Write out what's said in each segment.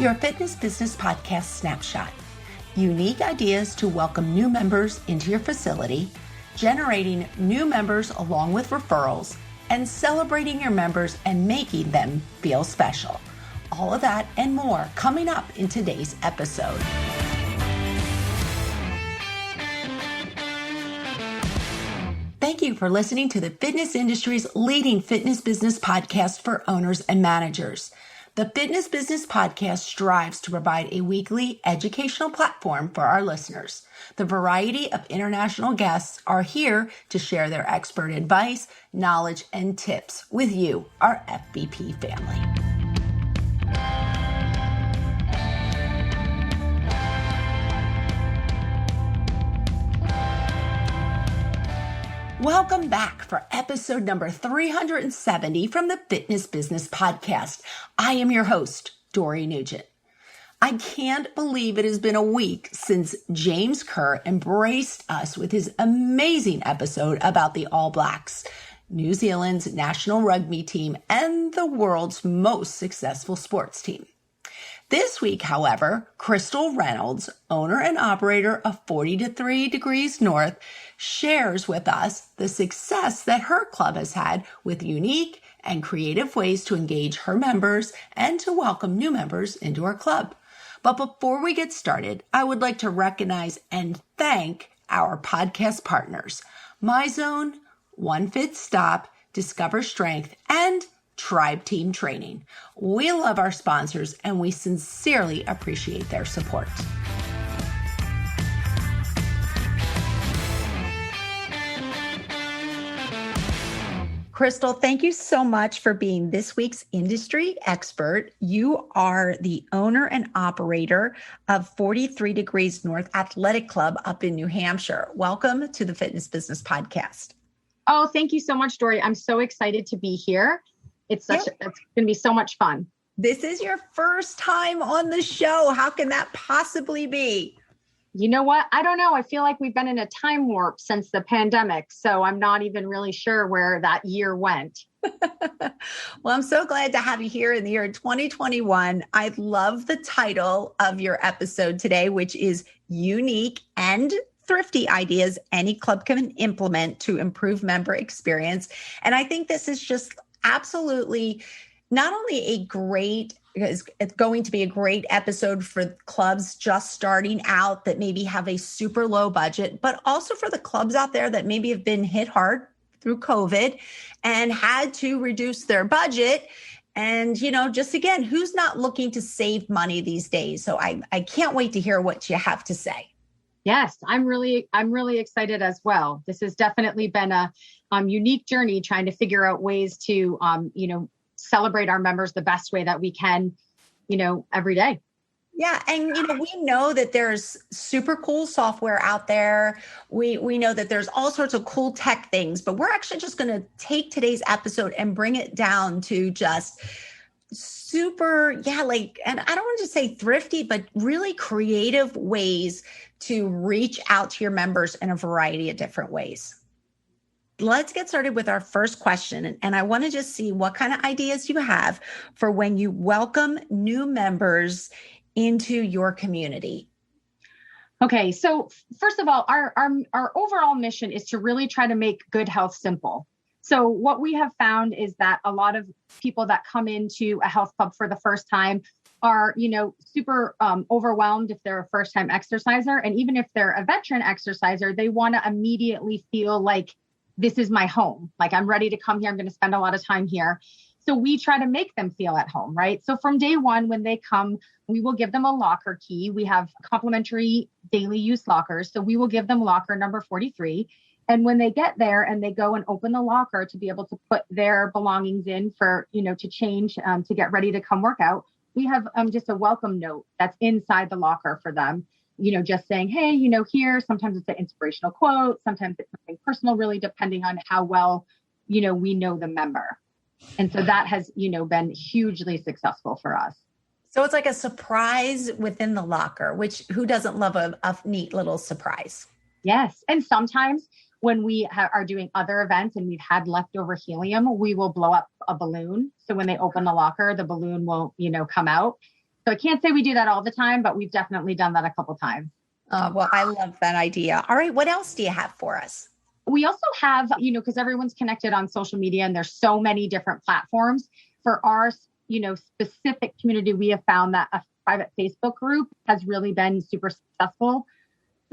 your Fitness Business Podcast snapshot. Unique ideas to welcome new members into your facility, generating new members along with referrals, and celebrating your members and making them feel special. All of that and more coming up in today's episode. Thank you for listening to the fitness industry's leading fitness business podcast for owners and managers. The Fitness Business Podcast strives to provide a weekly educational platform for our listeners. The variety of international guests are here to share their expert advice, knowledge, and tips with you, our FBP family. Welcome back for episode number 370 from the Fitness Business Podcast. I am your host, Dory Nugent. I can't believe it has been a week since James Kerr embraced us with his amazing episode about the All Blacks, New Zealand's national rugby team and the world's most successful sports team. This week, however, Crystal Reynolds, owner and operator of 43 Degrees North, shares with us the success that her club has had with unique and creative ways to engage her members and to welcome new members into our club. But before we get started, I would like to recognize and thank our podcast partners, MyZone, One Fit Stop, Discover Strength, and Tribe Team Training. We love our sponsors and we sincerely appreciate their support. Crystal, thank you so much for being this week's industry expert. You are the owner and operator of 43 Degrees North Athletic Club up in New Hampshire. Welcome to the Fitness Business Podcast. Oh, thank you so much, Dory. I'm so excited to be here. It's going to be so much fun. This is your first time on the show. How can that possibly be? You know what? I don't know. I feel like we've been in a time warp since the pandemic. So I'm not even really sure where that year went. Well, I'm so glad to have you here in the year 2021. I love the title of your episode today, which is Unique and Thrifty Ideas Any Club Can Implement to Improve Member Experience. And I think this is just absolutely not only it's going to be a great episode for clubs just starting out that maybe have a super low budget, but also for the clubs out there that maybe have been hit hard through COVID and had to reduce their budget. And, just again, who's not looking to save money these days? So I can't wait to hear what you have to say. Yes, I'm really excited as well. This has definitely been a unique journey trying to figure out ways to, celebrate our members the best way that we can, every day. Yeah. And, we know that there's super cool software out there. We know that there's all sorts of cool tech things, but we're actually just going to take today's episode and bring it down to just super, and I don't want to say thrifty, but really creative ways to reach out to your members in a variety of different ways. Let's get started with our first question. And I want to just see what kind of ideas you have for when you welcome new members into your community. Okay. So first of all, our overall mission is to really try to make good health simple. So what we have found is that a lot of people that come into a health club for the first time are, super overwhelmed if they're a first time exerciser. And even if they're a veteran exerciser, they want to immediately feel like this is my home. Like I'm ready to come here. I'm going to spend a lot of time here. So we try to make them feel at home, right? So from day one, when they come, we will give them a locker key. We have complimentary daily use lockers. So we will give them locker number 43. And when they get there and they go and open the locker to be able to put their belongings in for, to change, to get ready to come work out, we have just a welcome note that's inside the locker for them, just saying, hey, here, sometimes it's an inspirational quote. Sometimes it's something personal, really depending on how well, we know the member. And so that has, been hugely successful for us. So it's like a surprise within the locker, which who doesn't love a neat little surprise? Yes. And sometimes when we are doing other events and we've had leftover helium, we will blow up a balloon. So when they open the locker, the balloon won't, come out. So I can't say we do that all the time, but we've definitely done that a couple times. Well, I love that idea. All right. What else do you have for us? We also have, because everyone's connected on social media and there's so many different platforms. For our, specific community, we have found that a private Facebook group has really been super successful.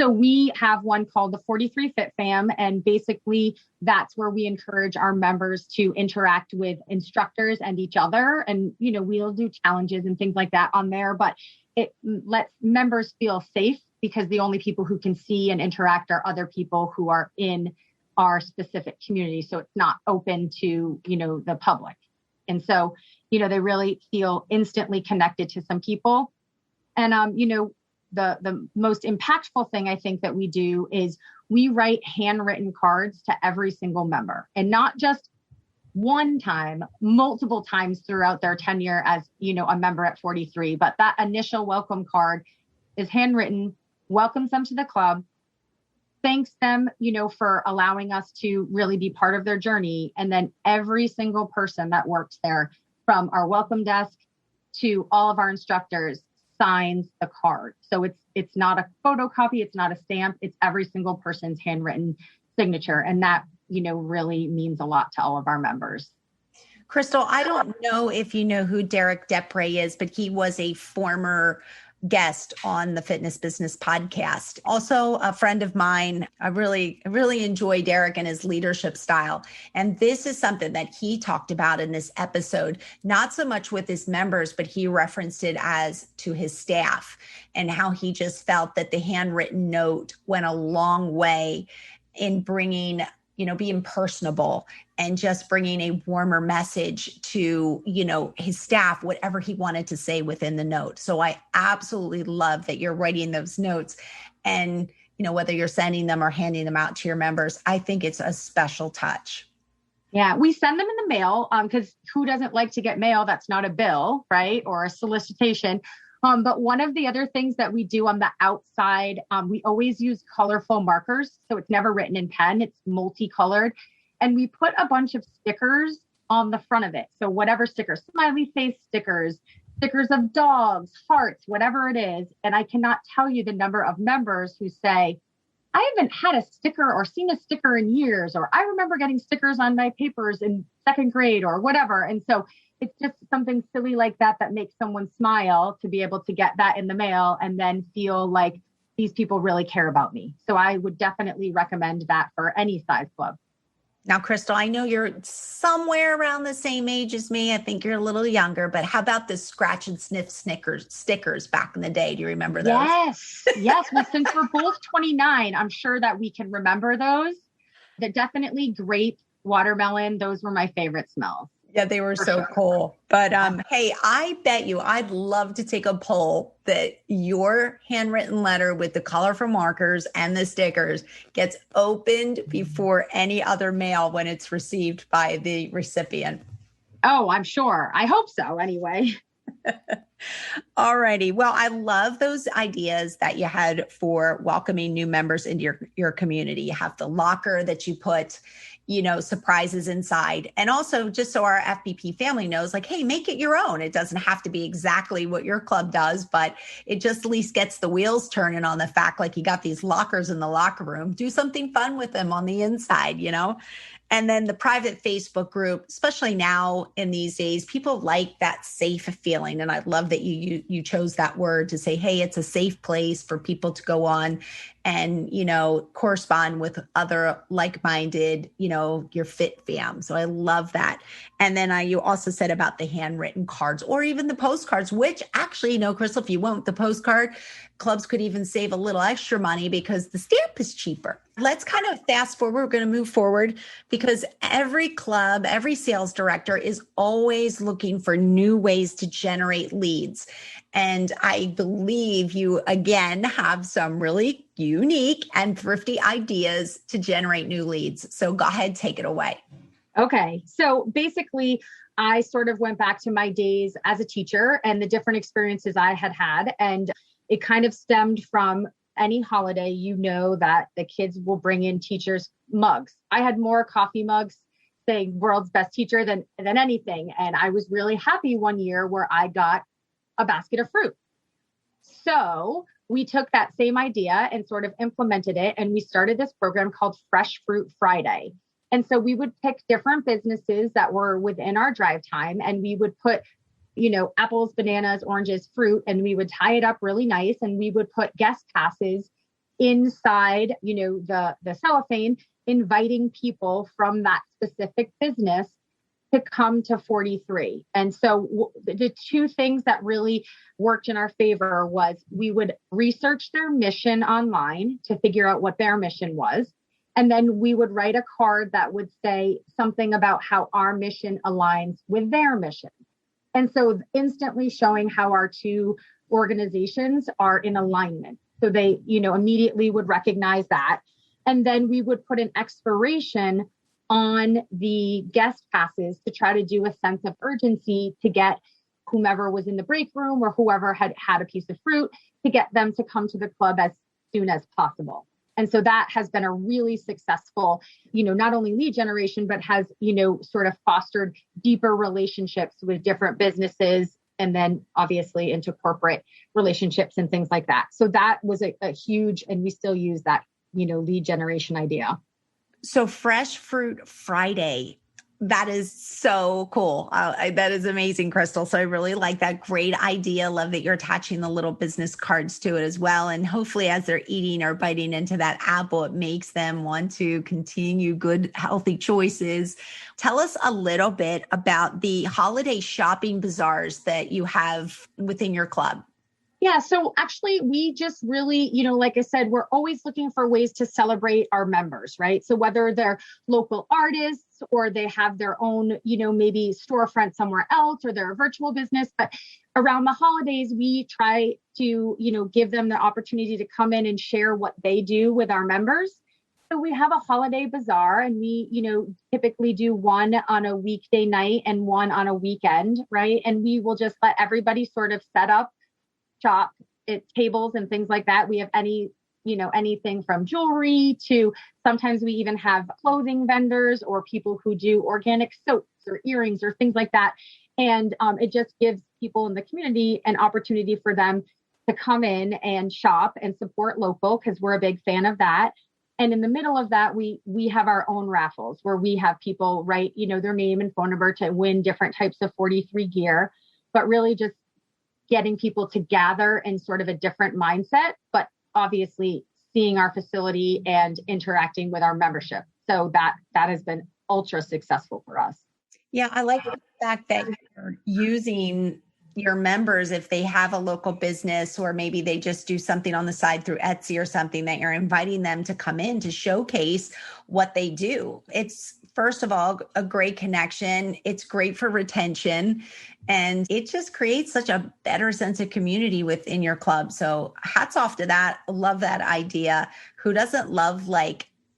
So we have one called the 43 Fit Fam. And basically that's where we encourage our members to interact with instructors and each other. And, we'll do challenges and things like that on there, but it lets members feel safe because the only people who can see and interact are other people who are in our specific community. So it's not open to, the public. And so, they really feel instantly connected to some people. And, the most impactful thing I think that we do is we write handwritten cards to every single member, and not just one time, multiple times throughout their tenure as, a member at 43. But that initial welcome card is handwritten, welcomes them to the club, thanks them, for allowing us to really be part of their journey. And then every single person that works there, from our welcome desk to all of our instructors, signs the card. So it's not a photocopy, it's not a stamp, it's every single person's handwritten signature. And that, really means a lot to all of our members. Crystal, I don't know if you know who Derek Depre is, but he was a former guest on the Fitness Business podcast. Also a friend of mine. I really enjoy Derek and his leadership style. And this is something that he talked about in this episode, not so much with his members, but he referenced it as to his staff and how he just felt that the handwritten note went a long way in bringing, being personable and just bringing a warmer message to, his staff, whatever he wanted to say within the note. So I absolutely love that you're writing those notes and, whether you're sending them or handing them out to your members, I think it's a special touch. Yeah, we send them in the mail because who doesn't like to get mail that's not a bill, right? Or a solicitation. But one of the other things that we do on the outside, we always use colorful markers. So it's never written in pen, it's multicolored. And we put a bunch of stickers on the front of it. So whatever stickers, smiley face stickers, stickers of dogs, hearts, whatever it is. And I cannot tell you the number of members who say, I haven't had a sticker or seen a sticker in years, or I remember getting stickers on my papers in second grade or whatever. And so it's just something silly like that makes someone smile to be able to get that in the mail and then feel like these people really care about me. So I would definitely recommend that for any size club. Now, Crystal, I know you're somewhere around the same age as me. I think you're a little younger, but how about the scratch and sniff stickers back in the day? Do you remember those? Yes. Well, since we're both 29, I'm sure that we can remember those. They're definitely grape, watermelon. Those were my favorite smells. Yeah, they were so cool. But hey, I bet you I'd love to take a poll that your handwritten letter with the colorful markers and the stickers gets opened before any other mail when it's received by the recipient. Oh, I'm sure. I hope so anyway. All righty. Well, I love those ideas that you had for welcoming new members into your community. You have the locker that you put surprises inside. And also just so our FBP family knows, like, hey, make it your own. It doesn't have to be exactly what your club does, but it just at least gets the wheels turning on the fact, like, you got these lockers in the locker room, do something fun with them on the inside, And then the private Facebook group, especially now in these days, people like that safe feeling. And I love that you chose that word to say, hey, it's a safe place for people to go on and, correspond with other like-minded, your fit fam. So I love that. And then you also said about the handwritten cards or even the postcards, which actually, Crystal, if you want the postcard, clubs could even save a little extra money because the stamp is cheaper. Let's kind of fast forward. We're going to move forward because every club, every sales director is always looking for new ways to generate leads. And I believe you, again, have some really unique and thrifty ideas to generate new leads. So go ahead, take it away. Okay. So basically, I sort of went back to my days as a teacher and the different experiences I had had. And it kind of stemmed from any holiday, that the kids will bring in teachers' mugs. I had more coffee mugs saying world's best teacher than anything. And I was really happy one year where I got a basket of fruit. So we took that same idea and sort of implemented it. And we started this program called Fresh Fruit Friday. And so we would pick different businesses that were within our drive time, and we would put, apples, bananas, oranges, fruit, and we would tie it up really nice. And we would put guest passes inside, the cellophane, inviting people from that specific business to come to 43. And so the two things that really worked in our favor was we would research their mission online to figure out what their mission was. And then we would write a card that would say something about how our mission aligns with their mission. And so instantly showing how our two organizations are in alignment. So they, immediately would recognize that. And then we would put an expiration on the guest passes to try to do a sense of urgency to get whomever was in the break room or whoever had a piece of fruit to get them to come to the club as soon as possible. And so that has been a really successful, not only lead generation, but has, sort of fostered deeper relationships with different businesses and then obviously into corporate relationships and things like that. So that was a huge, and we still use that, lead generation idea. So Fresh Fruit Friday, that is so cool. That is amazing, Crystal. So I really like that. Great idea. Love that you're attaching the little business cards to it as well. And hopefully as they're eating or biting into that apple, it makes them want to continue good, healthy choices. Tell us a little bit about the holiday shopping bazaars that you have within your club. Yeah. So actually, we just really, like I said, we're always looking for ways to celebrate our members, right? So whether they're local artists or they have their own, maybe storefront somewhere else or they're a virtual business, but around the holidays, we try to, give them the opportunity to come in and share what they do with our members. So we have a holiday bazaar and we, typically do one on a weekday night and one on a weekend, right? And we will just let everybody sort of set up shop at tables and things like that. We have anything from jewelry to sometimes we even have clothing vendors or people who do organic soaps or earrings or things like that. And it just gives people in the community an opportunity for them to come in and shop and support local because we're a big fan of that. And in the middle of that, we have our own raffles where we have people write, their name and phone number to win different types of 43 gear, but really just getting people to gather in sort of a different mindset, but obviously seeing our facility and interacting with our membership. So that has been ultra successful for us. Yeah, I like the fact that you're using your members, if they have a local business or maybe they just do something on the side through Etsy or something, that you're inviting them to come in to showcase what they do. It's, first of all, a great connection. It's great for retention. And it just creates such a better sense of community within your club. So hats off to that. Love that idea. Who doesn't love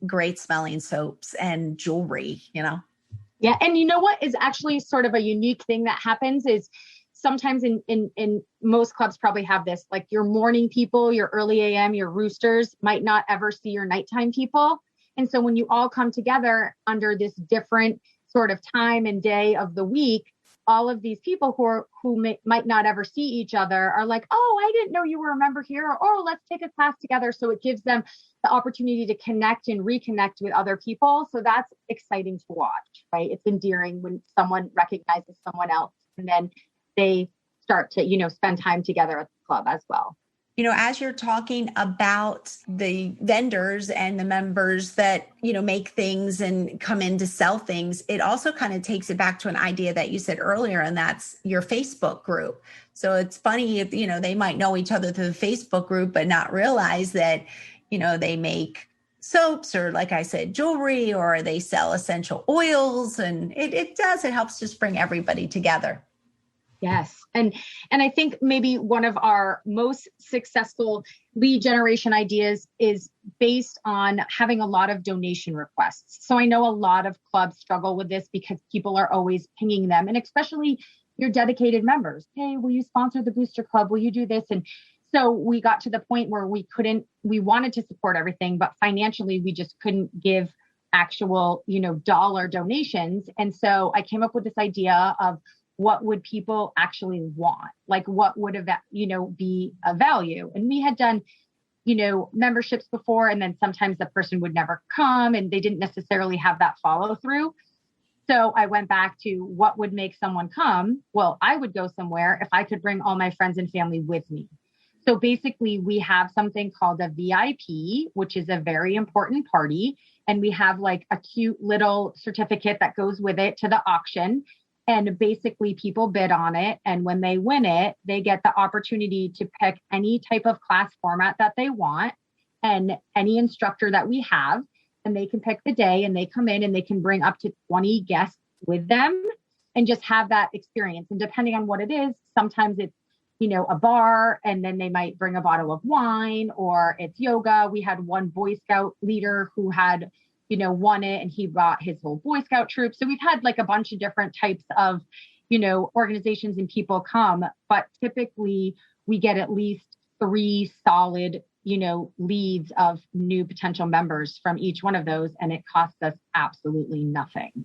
great smelling soaps and jewelry, Yeah. And you know what is actually sort of a unique thing that happens is sometimes in most clubs probably have this, like your morning people, your early AM, your roosters might not ever see your nighttime people. And so when you all come together under this different sort of time and day of the week, all of these people who might not ever see each other are like, oh, I didn't know you were a member here. Or, oh, let's take a class together. So it gives them the opportunity to connect and reconnect with other people. So that's exciting to watch, right? It's endearing when someone recognizes someone else and then they start to, spend time together at the club as well. As you're talking about the vendors and the members that, make things and come in to sell things, it also kind of takes it back to an idea that you said earlier, and that's your Facebook group. So it's funny if, they might know each other through the Facebook group, but not realize that, they make soaps or, like I said, jewelry, or they sell essential oils. And it helps just bring everybody together. Yes. And I think maybe one of our most successful lead generation ideas is based on having a lot of donation requests. So I know a lot of clubs struggle with this because people are always pinging them, and especially your dedicated members. Hey, will you sponsor the Booster Club? Will you do this? And so we got to the point where we wanted to support everything, but financially we just couldn't give actual, dollar donations. And so I came up with this idea of what would people actually want? Like what would, be a value? And we had done, memberships before, and then sometimes the person would never come and they didn't necessarily have that follow through. So I went back to what would make someone come. Well, I would go somewhere if I could bring all my friends and family with me. So basically we have something called a VIP, which is a very important party. And we have like a cute little certificate that goes with it to the auction. And basically people bid on it. And when they win it, they get the opportunity to pick any type of class format that they want and any instructor that we have. And they can pick the day and they come in and they can bring up to 20 guests with them and just have that experience. And depending on what it is, sometimes it's, a bar, and then they might bring a bottle of wine, or it's yoga. We had one Boy Scout leader who had, won it, and he brought his whole Boy Scout troop. So we've had like a bunch of different types of, organizations and people come, but typically we get at least 3 solid, leads of new potential members from each one of those. And it costs us absolutely nothing.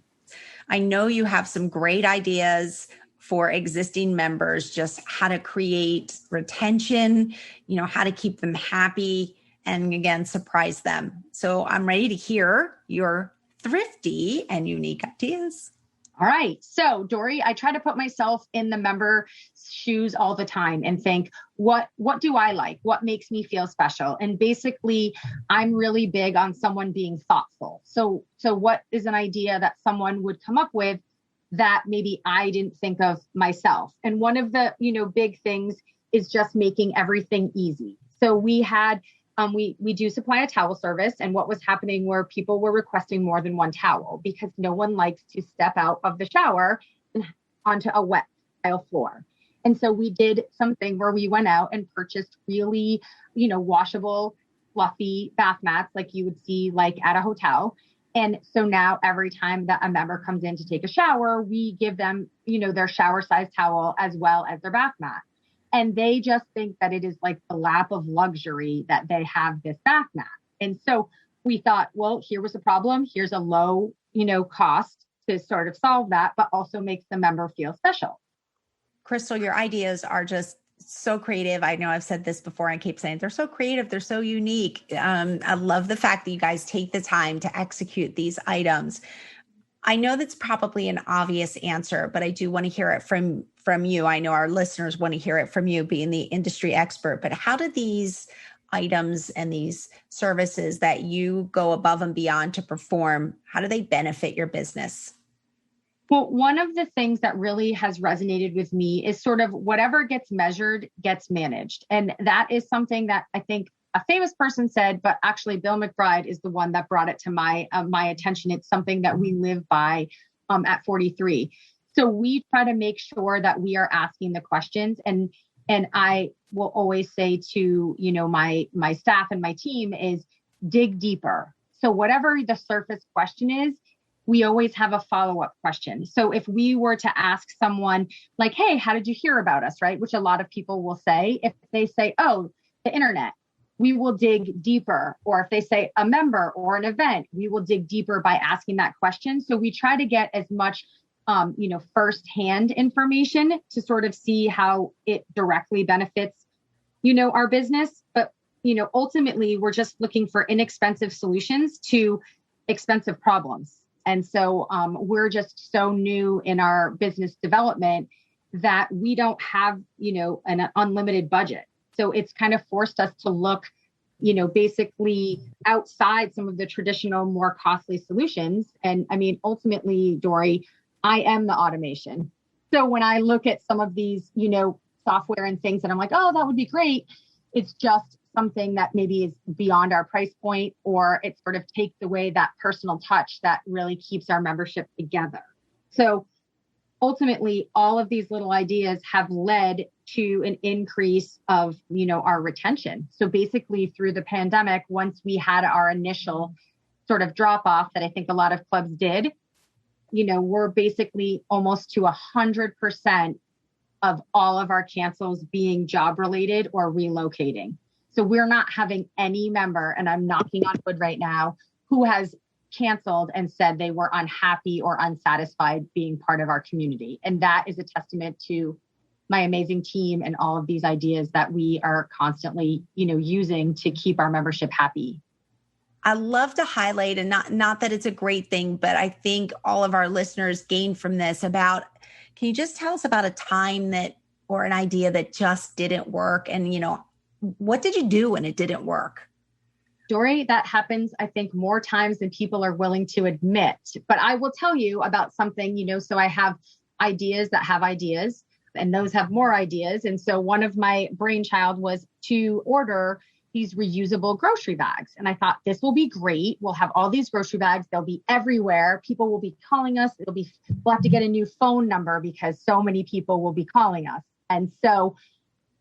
I know you have some great ideas for existing members, just how to create retention, how to keep them happy, and again, surprise them. So I'm ready to hear your thrifty and unique ideas. All right. So Dory, I try to put myself in the member shoes all the time and think, what do I like? What makes me feel special? And basically, I'm really big on someone being thoughtful. So what is an idea that someone would come up with that maybe I didn't think of myself? And one of the, big things is just making everything easy. So we had, we do supply a towel service, and what was happening where people were requesting more than one towel because no one likes to step out of the shower and onto a wet tile floor. And so we did something where we went out and purchased really, washable, fluffy bath mats like you would see like at a hotel. And so now every time that a member comes in to take a shower, we give them, their shower size towel as well as their bath mat. And they just think that it is like the lap of luxury that they have this bath mat. And so we thought, well, here was a problem. Here's a low, cost to sort of solve that, but also makes the member feel special. Crystal, your ideas are just so creative. I know I've said this before. I keep saying they're so creative. They're so unique. I love the fact that you guys take the time to execute these items. I know that's probably an obvious answer, but I do want to hear it from you. I know our listeners want to hear it from you, being the industry expert, but how do these items and these services that you go above and beyond to perform, how do they benefit your business? Well, one of the things that really has resonated with me is sort of whatever gets measured gets managed. And that is something that I think a famous person said, but actually Bill McBride is the one that brought it to my attention. It's something that we live by at 43. So we try to make sure that we are asking the questions. And I will always say to, my staff and my team is dig deeper. So whatever the surface question is, we always have a follow-up question. So if we were to ask someone like, hey, how did you hear about us, right? Which a lot of people will say, if they say, oh, the internet, we will dig deeper. Or if they say a member or an event, we will dig deeper by asking that question. So we try to get as much, firsthand information to sort of see how it directly benefits, our business. But, ultimately, we're just looking for inexpensive solutions to expensive problems. And so we're just so new in our business development that we don't have, an unlimited budget. So it's kind of forced us to look, basically outside some of the traditional, more costly solutions. And I mean, ultimately, Dory, I am the automation. So when I look at some of these, software and things that I'm like, oh, that would be great. It's just something that maybe is beyond our price point, or it sort of takes away that personal touch that really keeps our membership together. So ultimately, all of these little ideas have led to an increase of, our retention. So basically through the pandemic, once we had our initial sort of drop off that I think a lot of clubs did, we're basically almost to 100% of all of our cancels being job related or relocating. So we're not having any member, and I'm knocking on wood right now, who has canceled and said they were unhappy or unsatisfied being part of our community. And that is a testament to my amazing team and all of these ideas that we are constantly, using to keep our membership happy. I love to highlight, and not that it's a great thing, but I think all of our listeners gain from this can you just tell us about a time or an idea that just didn't work? And, what did you do when it didn't work? Dory, that happens, I think, more times than people are willing to admit. But I will tell you about something, so I have ideas that have ideas, and those have more ideas. And so one of my brainchild was to order these reusable grocery bags. And I thought, this will be great. We'll have all these grocery bags. They'll be everywhere. People will be calling us. We'll have to get a new phone number because so many people will be calling us. And so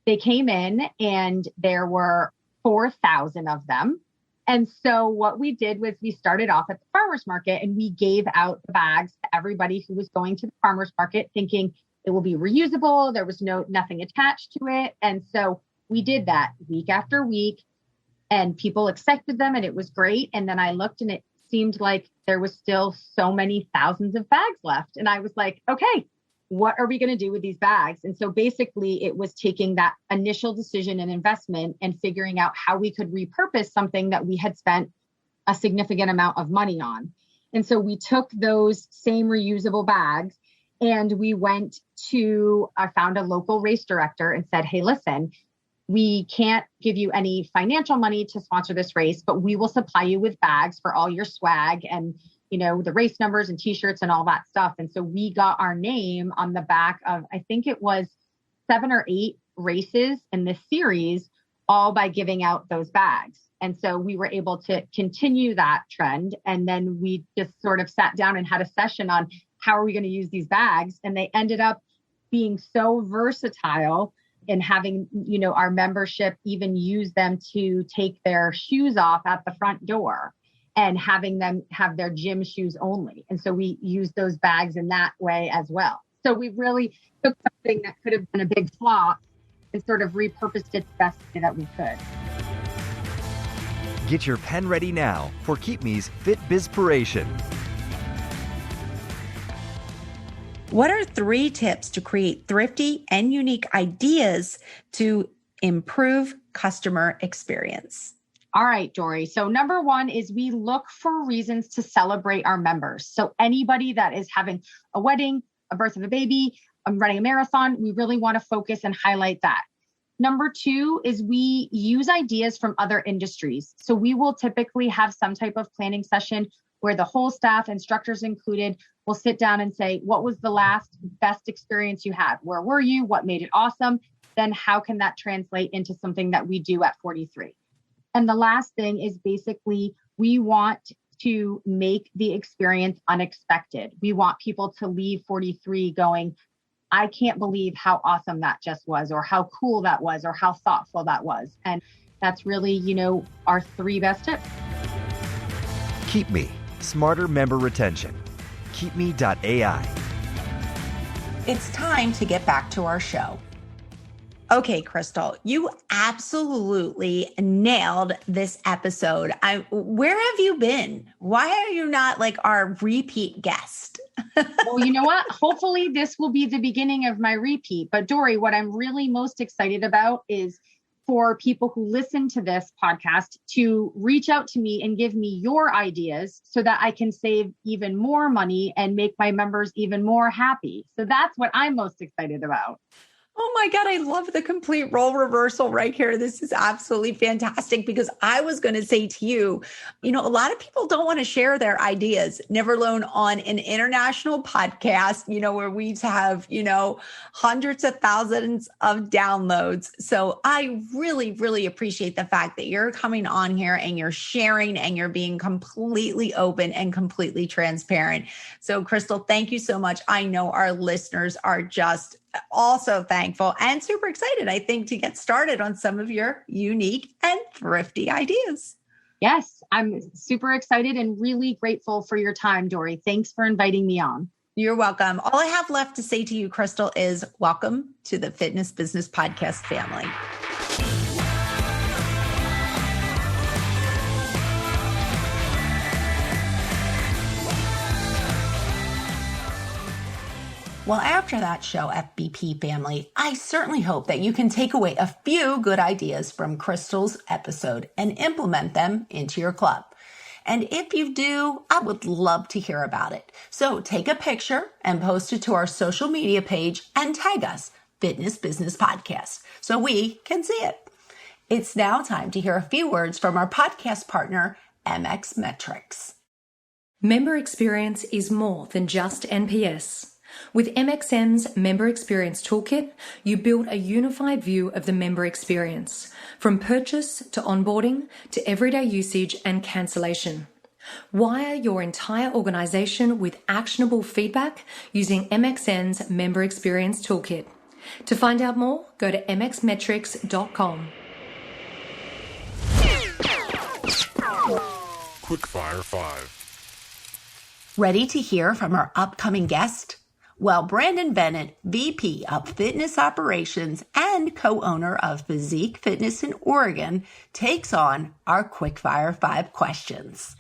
they came in and there were 4,000 of them. And so what we did was we started off at the farmer's market and we gave out the bags to everybody who was going to the farmer's market thinking it will be reusable. There was nothing attached to it. And so we did that week after week and people accepted them and it was great. And then I looked and it seemed like there was still so many thousands of bags left. And I was like, okay, what are we going to do with these bags? And so basically it was taking that initial decision and investment and figuring out how we could repurpose something that we had spent a significant amount of money on. And so we took those same reusable bags and I found a local race director and said, hey, listen, we can't give you any financial money to sponsor this race, but we will supply you with bags for all your swag and, the race numbers and t-shirts and all that stuff. And so we got our name on the back of, I think it was 7 or 8 races in this series, all by giving out those bags. And so we were able to continue that trend. And then we just sort of sat down and had a session on how are we going to use these bags? And they ended up being so versatile in having, our membership even use them to take their shoes off at the front door and having them have their gym shoes only. And so we use those bags in that way as well. So we really took something that could have been a big flop and sort of repurposed it the best way that we could. Get your pen ready now for Keep Me's Fit Bizpiration. What are 3 tips to create thrifty and unique ideas to improve customer experience? All right, Dory. So number 1 is we look for reasons to celebrate our members. So anybody that is having a wedding, a birth of a baby, running a marathon, we really want to focus and highlight that. Number 2 is we use ideas from other industries. So we will typically have some type of planning session where the whole staff, instructors included, will sit down and say, what was the last best experience you had? Where were you? What made it awesome? Then how can that translate into something that we do at 43? And the last thing is basically we want to make the experience unexpected. We want people to leave 43 going, I can't believe how awesome that just was, or how cool that was, or how thoughtful that was. And that's really, our 3 best tips. Keep Me, smarter member retention. KeepMe.ai. It's time to get back to our show. Okay, Crystal, you absolutely nailed this episode. Where have you been? Why are you not like our repeat guest? Well, you know what? Hopefully this will be the beginning of my repeat. But Dory, what I'm really most excited about is for people who listen to this podcast to reach out to me and give me your ideas so that I can save even more money and make my members even more happy. So that's what I'm most excited about. Oh my God, I love the complete role reversal right here. This is absolutely fantastic because I was going to say to you, a lot of people don't want to share their ideas, never alone on an international podcast, where we have, hundreds of thousands of downloads. So I really, really appreciate the fact that you're coming on here and you're sharing and you're being completely open and completely transparent. So Crystal, thank you so much. I know our listeners are just also thankful and super excited, I think, to get started on some of your unique and thrifty ideas. Yes, I'm super excited and really grateful for your time, Dory. Thanks for inviting me on. You're welcome. All I have left to say to you, Crystal, is welcome to the Fitness Business Podcast family. Well, after that show, FBP family, I certainly hope that you can take away a few good ideas from Crystal's episode and implement them into your club. And if you do, I would love to hear about it. So take a picture and post it to our social media page and tag us, Fitness Business Podcast, so we can see it. It's now time to hear a few words from our podcast partner, MX Metrics. Member experience is more than just NPS. With MXM's Member Experience Toolkit, you build a unified view of the member experience, from purchase to onboarding to everyday usage and cancellation. Wire your entire organization with actionable feedback using MXN's Member Experience Toolkit. To find out more, go to mxmetrics.com. Quickfire 5. Ready to hear from our upcoming guest? Well, Brandon Bennett, VP of Fitness Operations and co-owner of Physique Fitness in Oregon, takes on our Quickfire 5 questions.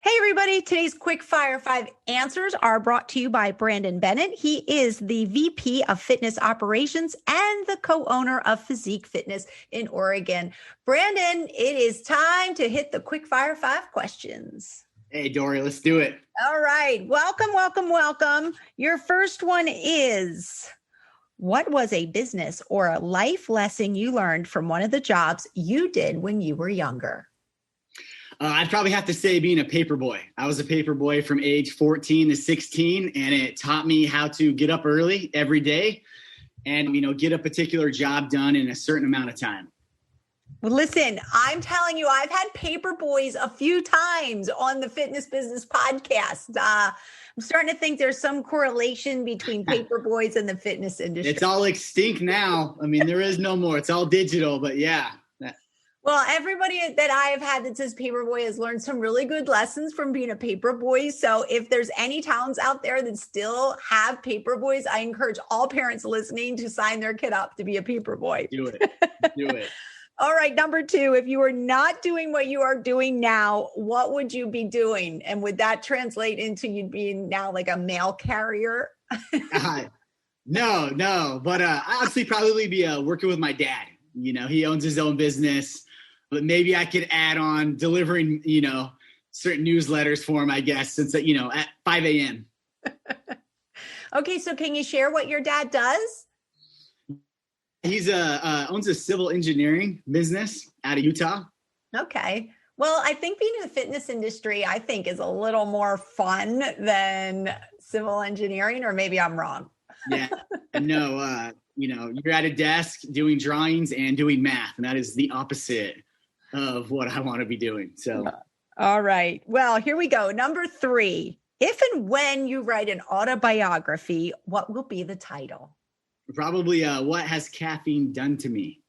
Hey, everybody. Today's Quickfire 5 answers are brought to you by Brandon Bennett. He is the VP of Fitness Operations and the co-owner of Physique Fitness in Oregon. Brandon, it is time to hit the Quickfire 5 questions. Hey, Dory, let's do it. All right. Welcome, welcome, welcome. Your first one is, what was a business or a life lesson you learned from one of the jobs you did when you were younger? I'd probably have to say being a paper boy. I was a paper boy from age 14 to 16, and it taught me how to get up early every day and, get a particular job done in a certain amount of time. Well, listen, I'm telling you, I've had paper boys a few times on the Fitness Business Podcast. I'm starting to think there's some correlation between paper boys and the fitness industry. It's all extinct now. There is no more. It's all digital, but yeah. Well, everybody that I have had that says paper boy has learned some really good lessons from being a paper boy. So if there's any towns out there that still have paper boys, I encourage all parents listening to sign their kid up to be a paper boy. Do it. Do it. All right. Number 2, if you were not doing what you are doing now, what would you be doing? And would that translate into you being now like a mail carrier? No. But I'd actually probably be working with my dad. He owns his own business, but maybe I could add on delivering, certain newsletters for him, I guess, since, at 5 a.m. Okay. So can you share what your dad does? He's owns a civil engineering business out of Utah. Okay. Well, I think being in the fitness industry, is a little more fun than civil engineering, or maybe I'm wrong. Yeah. No, you're at a desk doing drawings and doing math, and that is the opposite of what I want to be doing. So. All right. Well, here we go. Number 3, if and when you write an autobiography, what will be the title? Probably what has caffeine done to me?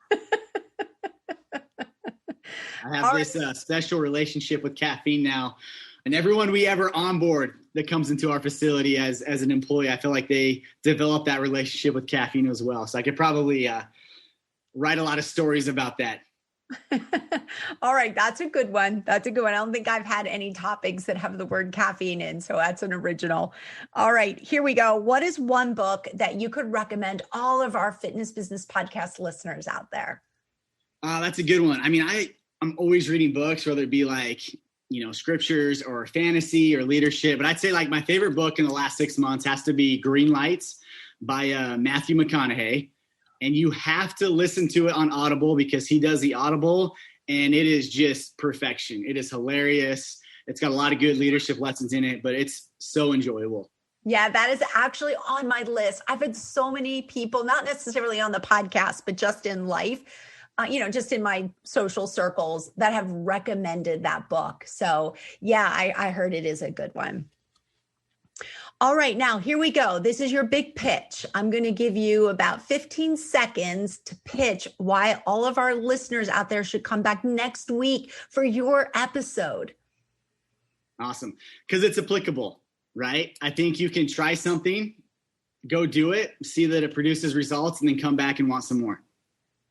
I have this special relationship with caffeine now. And everyone we ever onboard that comes into our facility as an employee, I feel like they develop that relationship with caffeine as well. So I could probably write a lot of stories about that. All right. That's a good one. I don't think I've had any topics that have the word caffeine in, so that's an original. All right, here we go. What is one book that you could recommend all of our Fitness Business Podcast listeners out there? That's a good one. I'm always reading books, whether it be like, scriptures or fantasy or leadership. But I'd say like my favorite book in the last 6 months has to be Green Lights by Matthew McConaughey. And you have to listen to it on Audible because he does the Audible, and it is just perfection. It is hilarious. It's got a lot of good leadership lessons in it, but it's so enjoyable. Yeah, that is actually on my list. I've had so many people, not necessarily on the podcast, but just in life, just in my social circles, that have recommended that book. So yeah, I heard it is a good one. All right, now here we go. This is your big pitch. I'm going to give you about 15 seconds to pitch why all of our listeners out there should come back next week for your episode. Awesome. Because it's applicable, right? I think you can try something, go do it, see that it produces results, and then come back and want some more.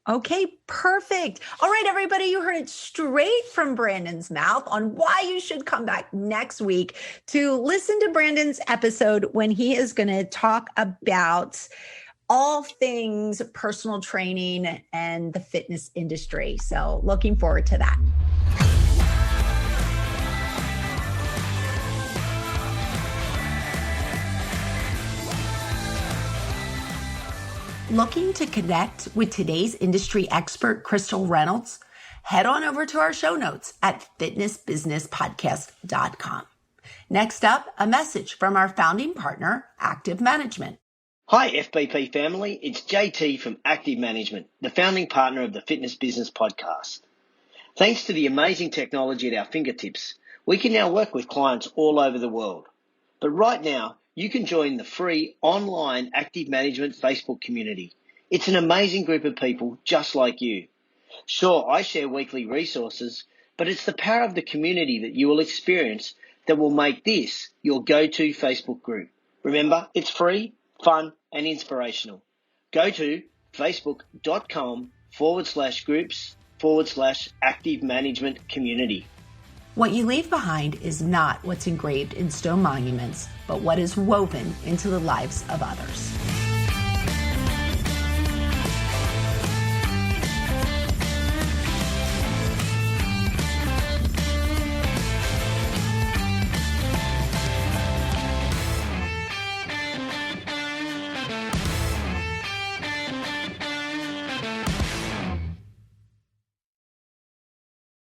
Okay, perfect. All right, everybody, you heard it straight from Brandon's mouth on why you should come back next week to listen to Brandon's episode when he is going to talk about all things personal training and the fitness industry. So looking forward to that. Looking to connect with today's industry expert, Crystal Reynolds? Head on over to our show notes at fitnessbusinesspodcast.com. Next up, a message from our founding partner, Active Management. Hi, FBP family. It's JT from Active Management, the founding partner of the Fitness Business Podcast. Thanks to the amazing technology at our fingertips, we can now work with clients all over the world. But right now, you can join the free online Active Management Facebook community. It's an amazing group of people just like you. Sure, I share weekly resources, but it's the power of the community that you will experience that will make this your go-to Facebook group. Remember, it's free, fun, and inspirational. Go to facebook.com/groups/Active Management Community. What you leave behind is not what's engraved in stone monuments, but what is woven into the lives of others.